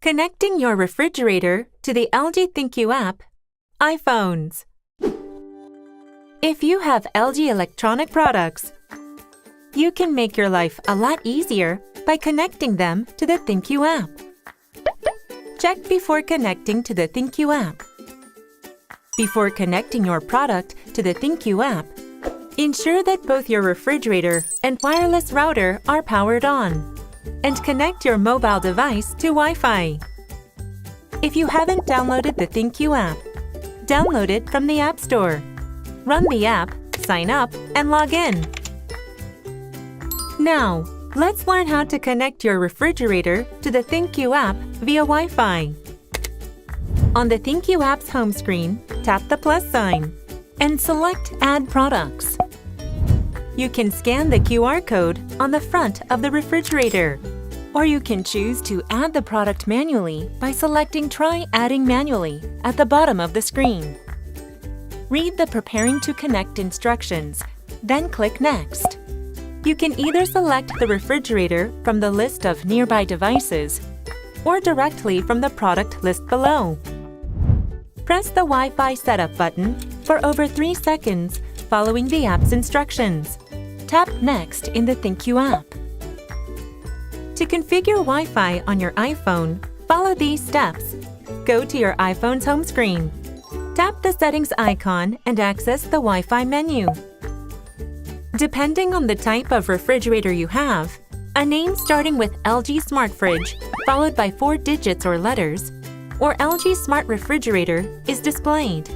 Connecting your refrigerator to the LG ThinQ app, iPhones. If you have LG electronic products, you can make your life a lot easier by connecting them to the ThinQ app. Check before connecting to the ThinQ app. Before connecting your product to the ThinQ app, ensure that both your refrigerator and wireless router are powered on, and connect your mobile device to Wi-Fi. If you haven't downloaded the ThinQ app, download it from the App Store. Run the app, sign up, and log in. Now, let's learn how to connect your refrigerator to the ThinQ app via Wi-Fi. On the ThinQ app's home screen, tap the plus sign and select Add Products. You can scan the QR code on the front of the refrigerator, or you can choose to add the product manually by selecting Try Adding Manually at the bottom of the screen. Read the Preparing to Connect instructions, then click Next. You can either select the refrigerator from the list of nearby devices or directly from the product list below. Press the Wi-Fi Setup button for over 3 seconds following the app's instructions. Tap Next in the ThinQ app. To configure Wi-Fi on your iPhone, follow these steps. Go to your iPhone's home screen. Tap the Settings icon and access the Wi-Fi menu. Depending on the type of refrigerator you have, a name starting with LG Smart Fridge followed by 4 digits or letters, or LG Smart Refrigerator is displayed.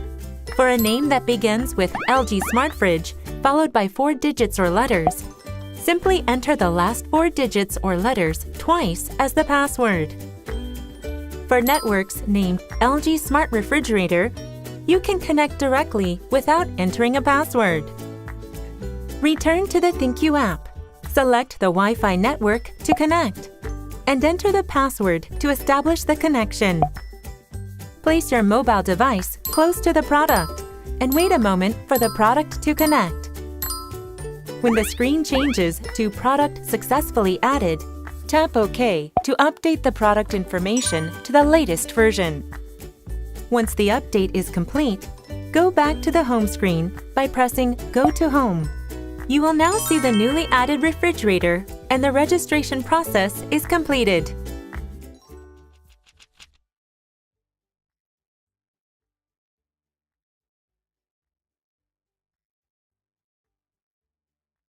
For a name that begins with LG Smart Fridge followed by 4 digits or letters, simply enter the last 4 digits or letters twice as the password. For networks named LG Smart Refrigerator, you can connect directly without entering a password. Return to the ThinQ app. Select the Wi-Fi network to connect, and enter the password to establish the connection. Place your mobile device close to the product and wait a moment for the product to connect. When the screen changes to Product Successfully Added, tap OK to update the product information to the latest version. Once the update is complete, go back to the home screen by pressing Go to Home. You will now see the newly added refrigerator, and the registration process is completed.